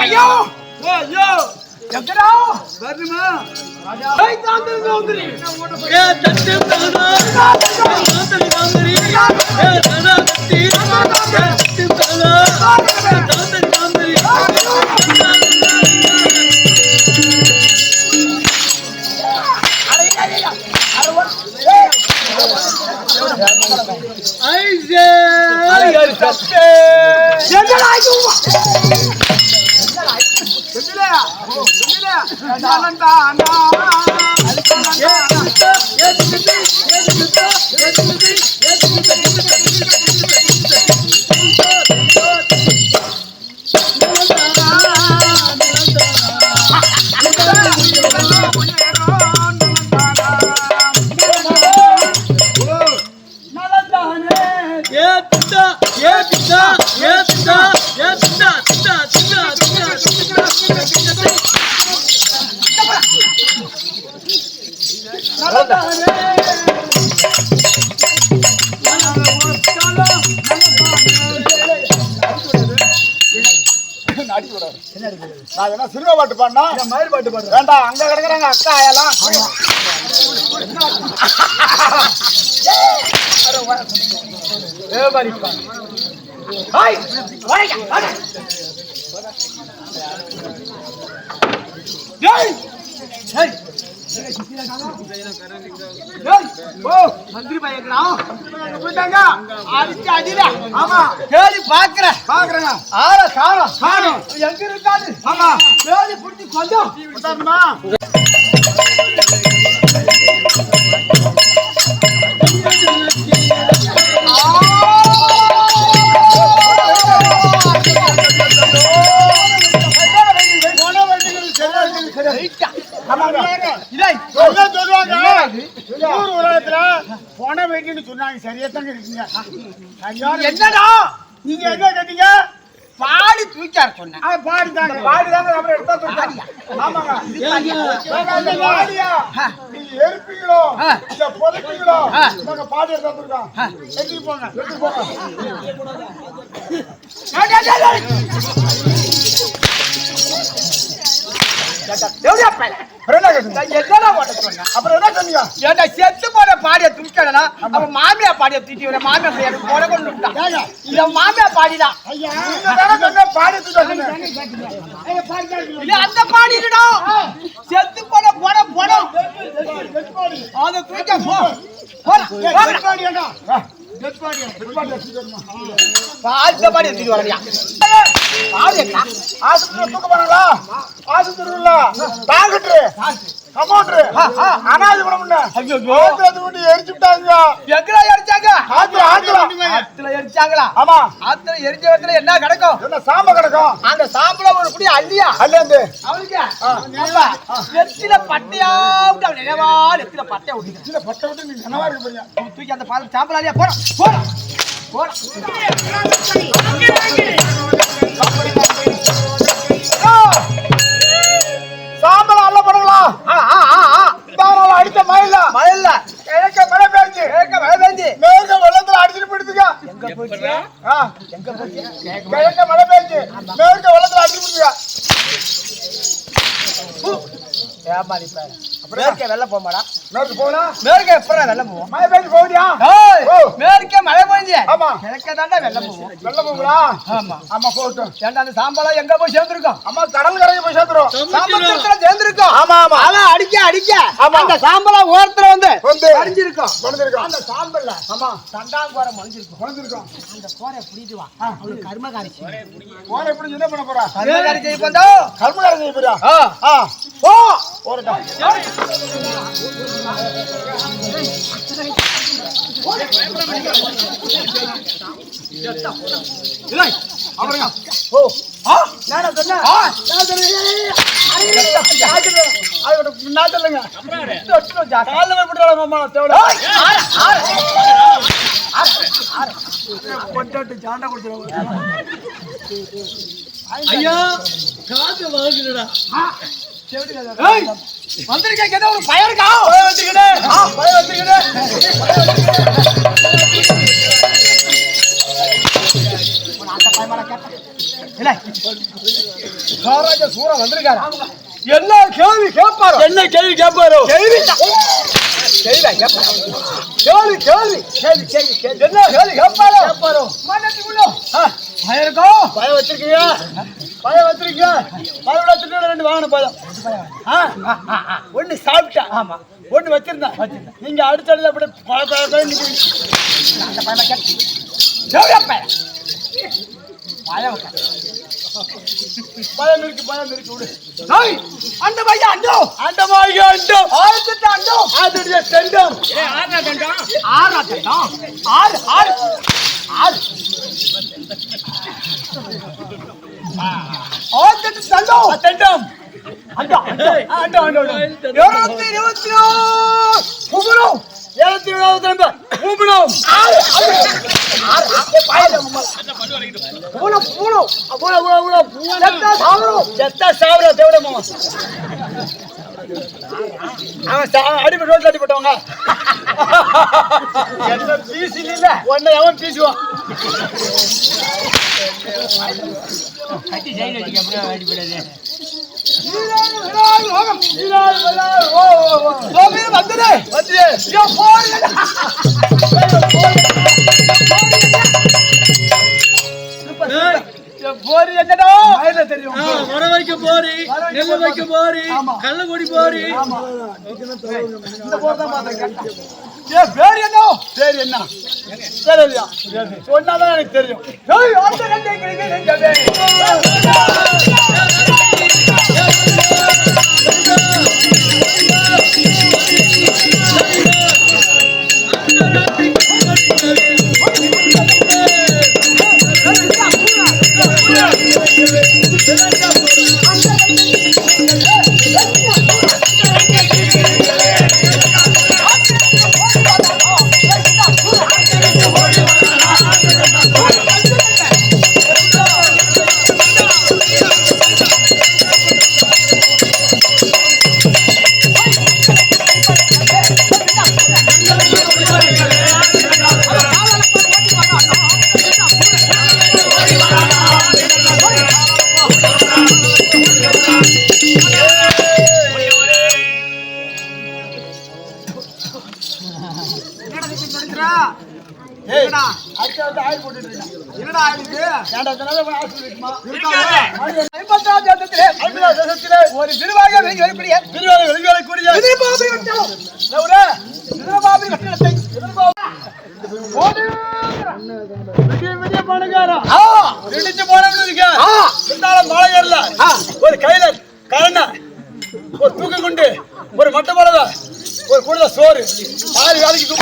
ஐயோ ஐயோ எங்கடா வரணுமா ஏய் தாந்தரி தாந்தரி ஏ தட்டு தாந்தரி தாந்தரி தாந்தரி ஏ தடா தட்டி ஏ தட்டு தாந்தரி தாந்தரி ஐயே ஐயர் தட்டு என்னடா இது என்னடா என்னடா நலந்தானா சிறுவ பாட்டு பாடினா மயில் பாட்டு பாடு வேண்டாம். அங்க கிடக்குறாங்க அக்கா ஆயெல்லாம் மந்திரி பையன் ஆமா கேள்வி பாக்குறேன் பாக்குறேங்க ஆற காலம் காணும் எங்க இருக்காது ஆமா கேள்வி புடிச்சு கொஞ்சம் சொன்னாங்க சரியா தாங்க இருக்கீங்க. என்னடா நீங்க என்ன கேட்டீங்க? பாடி தூக்கார சொன்னேன். பாடிதாங்க பாடிதாங்க நம்ம எடுத்தா தூக்காரியா. ஆமாங்க பாடியா நீங்க எரிப்பீங்களோ இல்ல புதைப்பீங்களோ நாங்க பாடி எடுத்தா தூக்கோம். எடுத்து போங்க எடுத்து போங்க. செத்து போன பாடிய துணிக்கடனா அப்ப மாமியா பாடிய தூக்கி மாமியா மாமியா பாடிதான் பாடி அந்த பாடி செத்து போன போன போனோம் அதை தூக்க என்ன கிடைக்கும்? சாம்ப கிடைக்கும். அந்த சாம்பல ஒரு புடி அள்ளியா அல்லந்து அவளுக்கு நெத்தில பட்டையா விட்டு அவள் நினைவா நெத்தில பட்டையா விட்டு பட்டை விட்டு நீ நினைவா இருக்க போறியா தூக்கி அந்த சாம்பல் அள்ளியா போற போற போற சாம்பல் அல்ல பண்ணுங்களா அடிச்ச மழையில மழையில கிழக்க மழை பெய்ஞ்சு மேற்க வெள்ளத்துல அடிச்சுட்டு போயிடுதுங்க. எங்க போச்சு எங்க போச்சு கிழக்க மழை பெய்ஞ்சு மேற்க வெள்ளத்துல அடிச்சுட்டு போயிடுதுங்க. வியாபாரி மேற்கே வெள்ள போமாடா மேற்கு போனா மேற்கே எப்படா வெள்ள போவோம்? மழை பெய்ஞ்சு போகுதியா? மேற்கே மழை பெய்ஞ்சு ஆமா கிழக்க தாண்டா வெள்ள போவோம். வெள்ள போகுங்களா? ஆமா ஆமா போட்டும். ஏன்டா அந்த சாம்பலா எங்க போய் சேர்ந்துருக்கோம்? அம்மா கடல் கரைக்கு போய் சேர்ந்துரும். சமுத்திரத்துல சேர்ந்துருக்கோம். ஆமா ஆமா அதான் அடிக்க அடிக்க அந்த சாம்பலா ஓரத்துல வந்து அடிஞ்சிருக்கும் கொண்டிருக்கும். அந்த சாம்பல்ல ஆமா தண்டாங்கோர மொழிஞ்சிருக்கும் கொண்டிருக்கும். அந்த கோரை புடிட்டு வா அவளுக்கு கர்மகாரி கோரை புடிச்சு என்ன பண்ண போறா? கர்மகாரி செய்ய போறா. கர்மகாரி செய்ய போறா. ஓ ஓரடா இல்லை அவருங்க ஓ நானா சொன்னா நான் சொல்லுங்க காலைல விட்டுறாங்க மாமா தேவல கொண்டாட்டு சாண்டா கொடுத்துருவாங்க. ஐயா காத்து வாங்குறடா வந்திருக்கேன் ஏதோ ஒரு பயம் இருக்கா? பயம் வந்துருக்குது மகாராஜா சூரன் வந்திருக்காரு. என்ன கேள்வி கேட்பாரோ? என்ன கேள்வி கேட்பாரோ? கேள்வி கேள்வி கேள்வி கேள்வி கேள்வி கேள்வி என்ன கேள்வி கேட்பாரோ? கேட்பாரோ மனதுக்குள்ள பயம் பயம் வச்சிருக்கீங்க. பயம் வச்சிருக்கீங்க. பயம் வச்சிருக்க 2 வாங்கின பயம். ஒண்ணு சாப்பிட்டா. ஆமா. ஒண்ணு வச்சிருந்தேன். நீங்க அடிச்சடில அப்படி பயம் பயம் இருக்கு பயம் இருக்கு விடு. அந்த பையன் அண்டோ அந்த பையன் அண்டோ ஆயிரத்து அண்டோ ஆதிரிய செண்டம் ஆறா செண்டம் ஆறா செண்டம் ஆறு ஆறு ஆறு ஆயிரத்து செண்டோ செண்டம் அண்டோ அண்டோ அண்டோ அண்டோ 224 புகுரோ 224 புகுரோ ஆறு ஆறு பாயல பூனோ பூனோ பூனோ பூனோ செத்தா சாவரோ தேவட மாமா அவன் அடிபட்டு ரோட்ல அடிபட்டவங்க என்ன பீஸ் இல்ல ஒண்ணே அவன் பீசுவான் கட்டி சைடு அடிக்க அப்படியே அடிபடாதே வந்துடு போரி என்னடா தெரியும் வர வைக்க போரி நெல்ல வைக்க போரி கள்ளக்குடி போரி இந்த போர் தான் பார்த்தேன். பேர் என்ன? பேர் என்ன? தெரியலையா? சொன்னாதான் எனக்கு தெரியும். ஒரு திருவாக ஒரு கையில கரண ஒரு தூக்க குண்டு ஒரு மட்ட பழவ ஒரு கூட சோறு ஆறு வேலைக்கு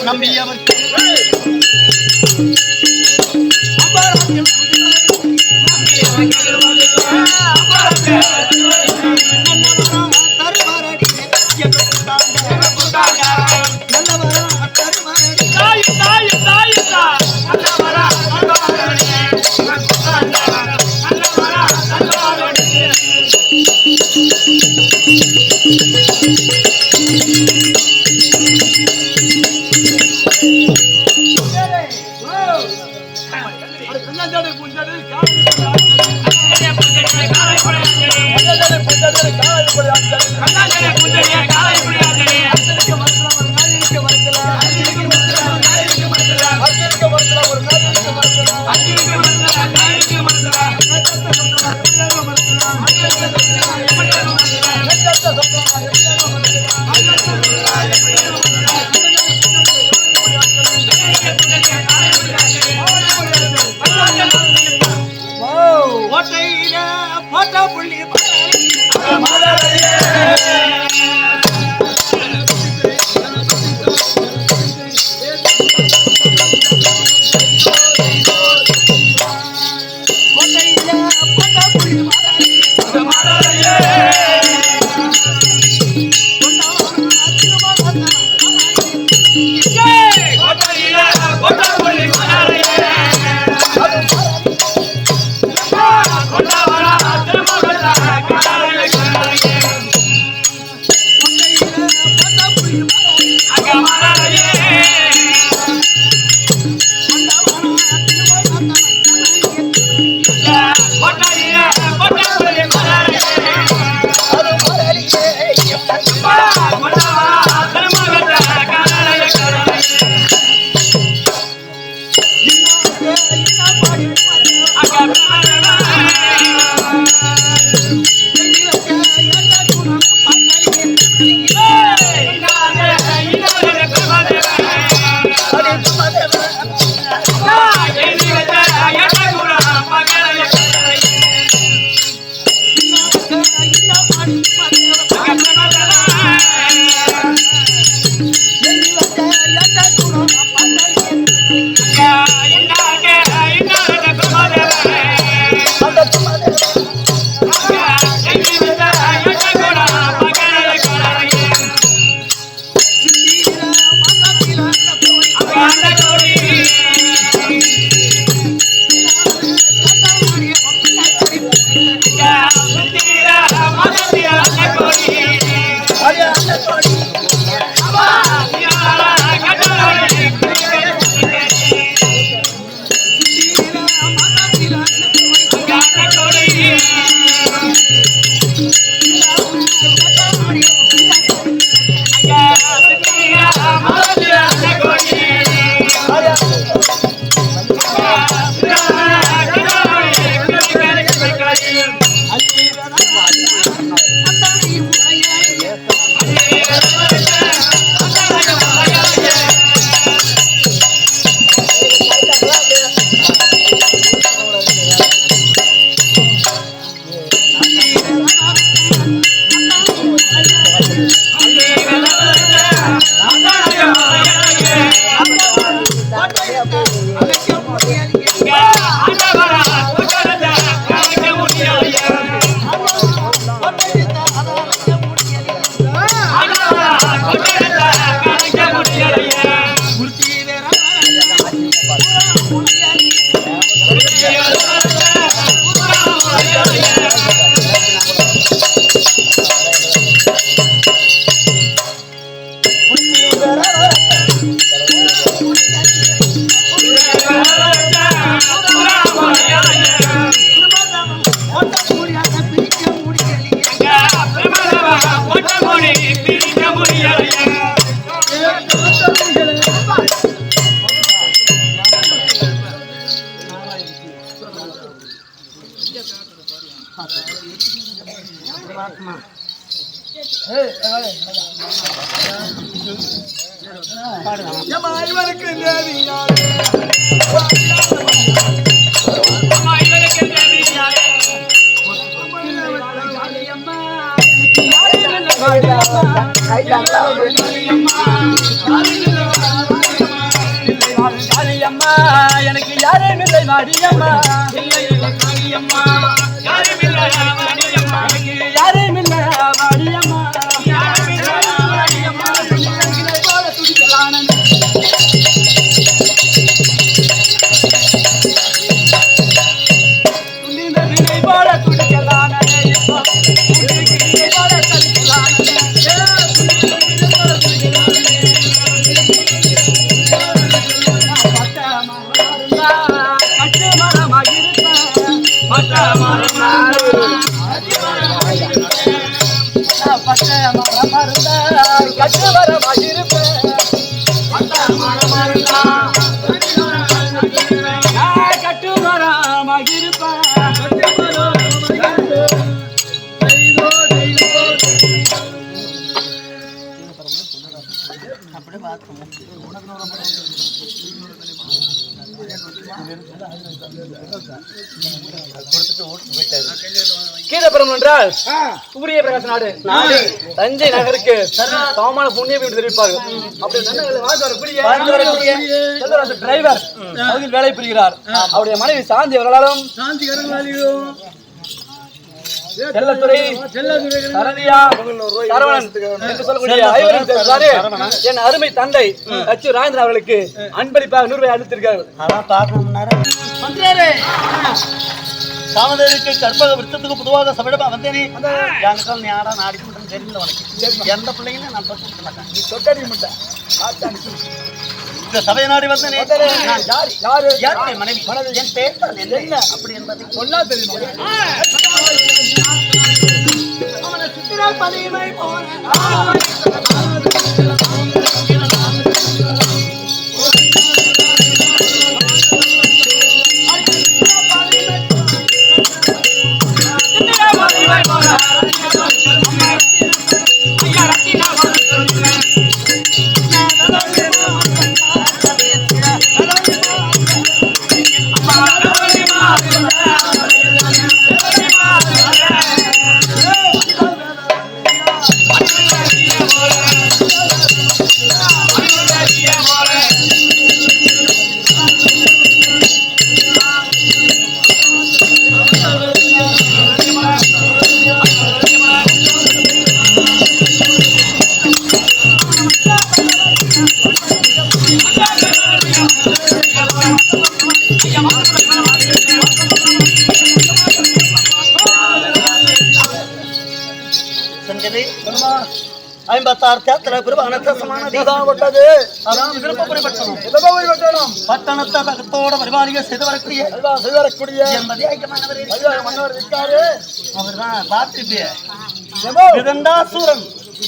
நம்பியவர் எனக்கு யாரும் இல்லை வாடியம்மா, யாரும் இல்லை வாடியம்மா, போல துடிக்கலாம் மரமாக இருப்பேன் பச்சை மரம் இருந்தா கட்டு வரமாயிருப்பேன் கட்டு வரமாயிருப்பேன் அப்படி பார்த்தோம் கீழப்புறம் என்றால் சூரிய பிரகாச நாடு தஞ்சை நகருக்கு சமமான புண்ணியம் என்று தெரிவிப்பார்கள். அப்படி டிரைவர் வேலை புரிகிறார். அவருடைய மனைவி சாந்தி அவர்களாலும் செல்லத்துறை சரணியா சரவணன் என்று சொல்லக்கூடிய ஐவரும் பேசுகிறாரு. என் அருமை தந்தை அச்சு ராஜேந்திரன் அவர்களுக்கு அன்பளிப்பாக 100 ரூபாய் அளித்திருக்கிறார்கள். காமதேவிக்கு கற்பக விருத்தத்துக்கு பொதுவாக சபையிடமா வந்தேனே யாருக்கால் நீ ஆடா நாடி மட்டும் தெரிஞ்சு உனக்கு எந்த பிள்ளைங்களும் நான் தொட்டு மாட்டேன். நீ தொட்டடி மாட்டேன். இந்த சபையை நாடி வந்தேனே யாரு மனைவி என் பேர் என்ன அப்படி என்பதை சொன்னா தெரியுமா? அவனை சுத்தினால் பதிமை போன பட்டணத்தோட பரிமாறிகள் செய்து வரக்கூடிய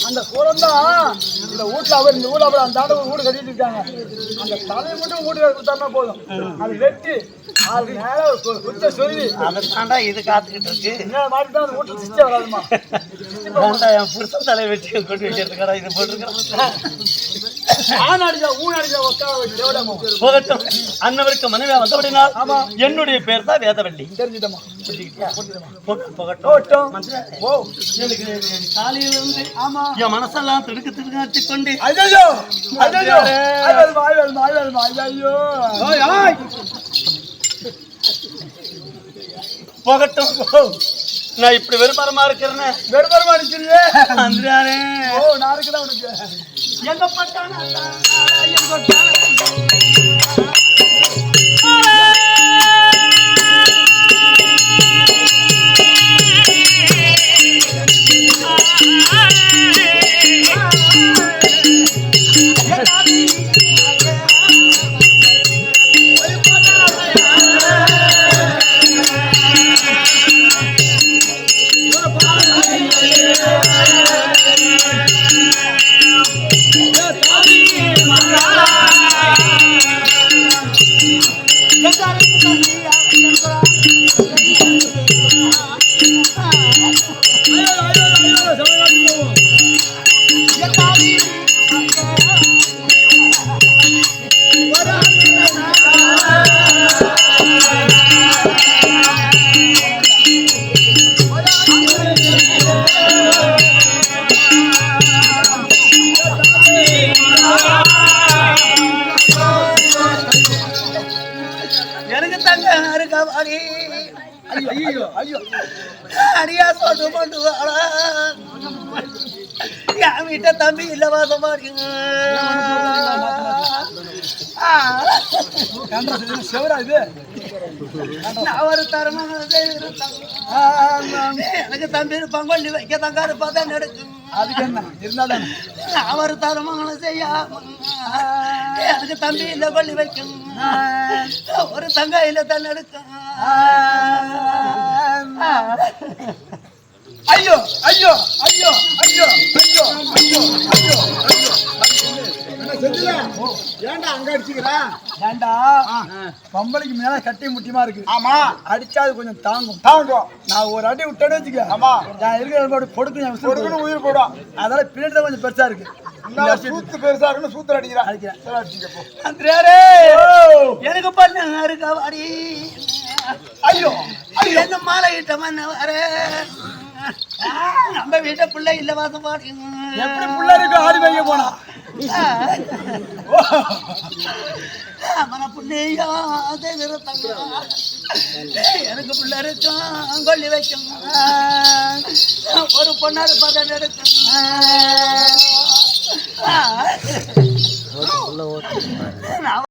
அந்த சூரன் தான் இந்த வீட்டுல அவர் இந்த ஊர்ல அவர் அந்த ஒரு வீடு கட்டிட்டு இருக்காங்க. அந்த தலையை மட்டும் வீடு கொடுத்தாருன்னா போதும். அது வெட்டி அது மேல குச்ச சொல்லி அதற்காண்டா இது காத்துக்கிட்டு இருக்கு. என்ன மாட்டிட்டா அந்த வீட்டுல சிச்சை வராதுமா. என் புருஷன் தலை வெட்டி கொண்டு வச்சிருக்கா இது போட்டிருக்கிறேன். போகட்டும். அன்னவருக்கு மனைவியா வந்தபடினால் என்னுடைய பேர் தான் வேதவள்ளி. தெரிஞ்சுட்டமா போகட்டும். காலையில இருந்து என் மனசெல்லாம் திடுக்கு திடுக்காட்டி கொண்டு போகட்டும். நான் இப்படி வெறுமரமா இருக்கிறேன். வெறுமரமா இருக்கிறியே அந்திரானே. நான் இருக்கிறேன் உனக்கு எங்க பட்டான எனக்கு தங்க இருக்காடி. ஐயோ ஐயோ அடியா சொட்டு கொண்டு வாடா. என் வீட்டை தம்பி இல்ல வாசமா இருக்குங்க. செவரா இது நான் ஒரு தரமான எனக்கு தம்பி பங்கொல்லி வைக்க தங்க இருப்பா தான் நடக்கும். அதுக்கு என்ன இருந்தாலும் நான் ஒரு தரமான செய்யாம எனக்கு தம்பி இல்ல கொல்லி வைக்கும். ஒரு தங்க இல்ல தான் எடுக்கும். ஐயோ ஐயோ ஐயோ ஐயோ ஏன்டா அங்க அடிச்சுக்கிறா? ஏன்டா பொம்பளைக்கு மேல கட்டி முட்டியமா இருக்கு. ஆமா, அடிச்சா அது கொஞ்சம் தாங்கும். நான் ஒரு அடி விட்டேன்னு வச்சுக்க. ஆமா, நான் இருக்கிற கொடுக்கணும் உயிர் போடும். அதனால பின்னாடி தான் கொஞ்சம் பெருசா இருக்கு. சூத்து பெருசா இருக்குன்னு சூத்திர அடிக்கிறேன். எனக்கு பண்ண இருக்காடி. ஐயோ என்ன மாலை இட்ட மன்ன நம்ம வீட்டை பிள்ளை இல்ல வாசம் பாடி எப்படி புள்ள இருக்கு? ஆடி வைக்க போனா மன புண்ணியா எனக்கு பிள்ளை இருக்கும் கொல்லி வைக்கும் ஒரு பொண்ணாரு பதம் எடுக்கும்